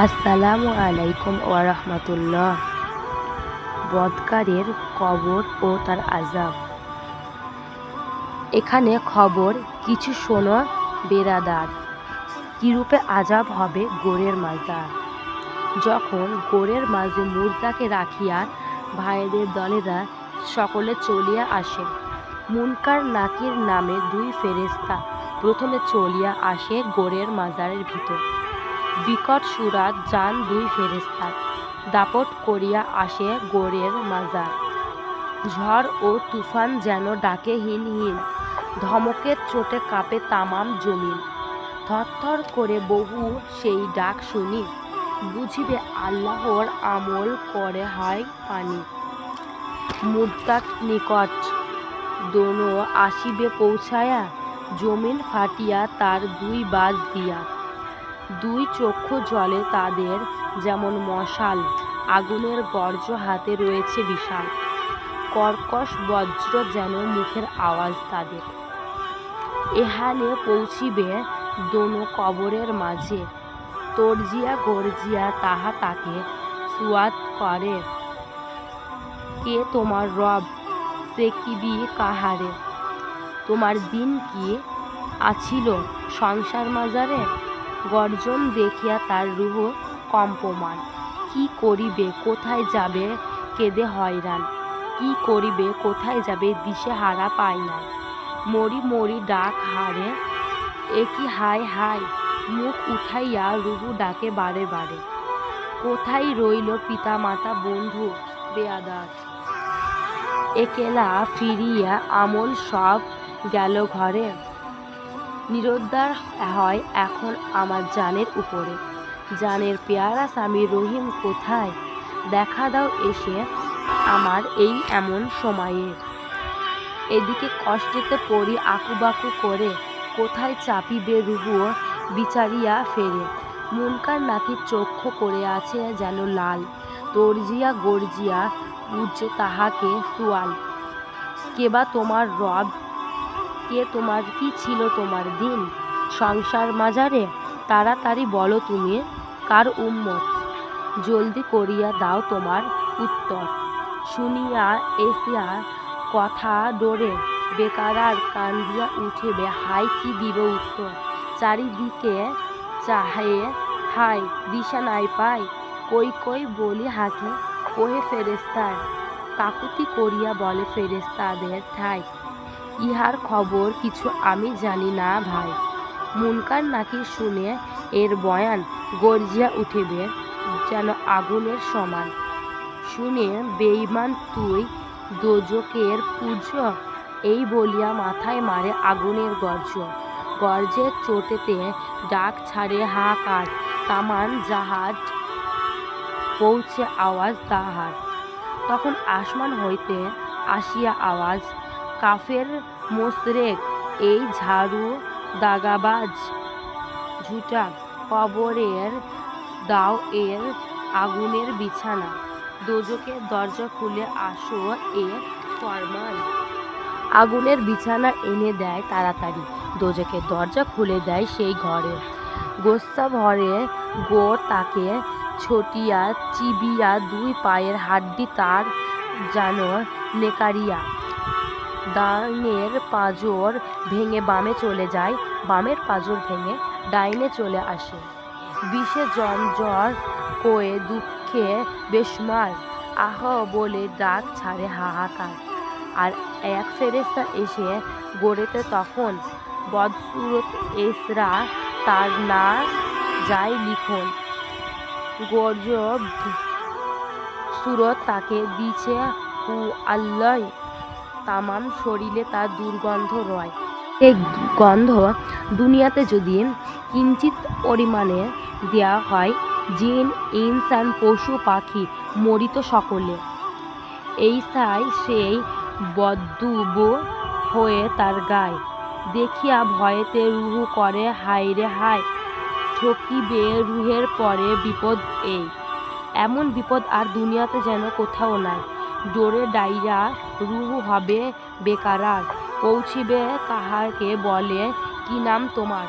আসসালামু আলাইকুম ওয়ারাহমাতুল্লাহ। বদকারের কবর ও তার আযাব। এখানে খবর কিছু শোনো বেরাদার, কিরূপে আযাব হবে গোরের মাজার। যখন গোরের মাঝে মুর্দাকে রাখিয়া ভাইদের দলেরা সকলে চলিয়া আসে, মুনকার নাকির নামে দুই ফেরেশতা প্রথমে চলিয়া আসে গোরের মাজারের ভিতর। বিকট সুরাত যান দুই ফেরেশতার, দাপট করিয়া আসে গোরের মাজার। ঝড় ও তুফান যেন ডাকে হিন হিন, ধমকের চোটে কাঁপে তামাম জমিন। থরথর করে বহু সেই ডাক শুনি, বুঝিবে আল্লাহর আমল করে হয় পানি। মুর্দার নিকট দোনো আসিবে পৌঁছায়া, জমিন ফাটিয়া তার দুই বাজ দিয়া। দুই চক্ষু জলে তাদের যেমন মশাল, আগুনের গর্জ হাতে রয়েছে বিশাল। কর্কশ বজ্র যেন মুখের আওয়াজ তাদের। এহানে পৌঁছিবে দোনো কবরের মাঝে, তর্জিয়া গর্জিয়া তাহা তাকে সুয়াদ করে। কে তোমার রব, সেকিবি কাহারে? তোমার দিন কি আছিল সংসার মাজারে? গর্জন দেখিয়া তার রূহ কম্পমান। কি করিবে কোথায় যাবে কেঁদে হয়রান? কি করিবে কোথায় যাবে দিশেহারা পায় না। মরি মরি ডাক হারে, একি হায় হায়, মুখ উঠাইয়া রূহ ডাকে বারে বারে। কোথায় রইল পিতা মাতা বন্ধু বেয়াদার? একেলা ফিরিয়া আমল সব গেল ঘরে। নিরুদ্ধার হয় এখন আমার জানের উপরে। জানের পেয়ারা স্বামী রহিম কোথায়? দেখা দাও এসে আমার এই এমন সময়ে। এদিকে কষ্টেতে পড়ি আকুবাকু করে, কোথায় চাপিবে রূহ বিচারিয়া ফেরে। মুনকার নাকির চক্ষু করে আছে যেন লাল, তর্জিয়া গর্জিয়া উঠছে তাহাকে সুয়াল। কেবা তোমার রব? কে তোমার কি ছিল তোমার দিন সংসার মাজারে? তাড়াতাড়ি বলো তুমি কার উম্মত, জলদি করিয়া দাও তোমার উত্তর। শুনিয়া এসিয়া কথা ডোরে, বেকারার কান্দিয়া উঠিবে হায় কি দিব উত্তর। চারিদিকে চাহে হায় দিশা নাই পায়, কই কই বলি হাঁকে কোহে ফেরেশতার। কাকুতি করিয়া বলে ফেরেশতাদের ঠাই, ইহার খবর কিছু আমি জানি না ভাই। মুনকার নাকির শুনে এর বয়ান, গর্জিয়া উঠিবে যেন আগুনের সমান। শুনে বেঈমান তুই দোজকের পূজ্য, এই বলিয়া মাথায় মারে আগুনের গর্জ। গর্জের চোটেতে ডাক ছাড়ে হাহাকার, তামান জাহাজ পৌঁছে আওয়াজ তাহার। তখন আসমান হইতে আসিয়া আওয়াজ, কাফের মোশরেক এই ঝাড়ু দাগাবাজ ঝুটা, কবরের দাও এর আগুনের বিছানা। দোজকের দরজা খুলে আসো এ ফরমান। আগুনের বিছানা এনে দেয় তাড়াতাড়ি, দোজকের দরজা খুলে দেয় সেই ঘরে। গোস্সা ভরে গোর তাকে ছটিয়া চিবিয়া, দুই পায়ের হাড্ডি তার যেন নেকারিয়া। ডাইনের পাঁজর ভেঙে বামে চলে যায়, বামের পাঁজর ভেঙে ডাইনে চলে আসে। বিষে জর্জর কোয়ে দুঃখে বেশুমার, আহ বলে ডাক ছাড়ে হাহাকার। আর এক ফেরেশতা এসে গোরেতে তখন, বদসুরত এসরা তার না যায় লিখন। গজব সুরত তাকে দিছে হু আল্লাহ, তামাম শরীরে তার দুর্গন্ধ রয়। এই গন্ধ দুনিয়াতে যদি কিঞ্চিত পরিমাণে দেয়া হয়, জিন ইনসান পশু পাখি মরিত সকলে। এই সাই সেই বদদুবো হয়ে তার গায়, দেখিয়া ভয়েতে রূহ করে হায় রে হায়। ঠকিবে রূহের পরে বিপদ এই, এমন বিপদ আর দুনিয়াতে যেন কোথাও নাই। ডোরে ডাইরা রূহ হবে বেকারার, পৌঁছিবে কাহাকে বলে কি নাম তোমার?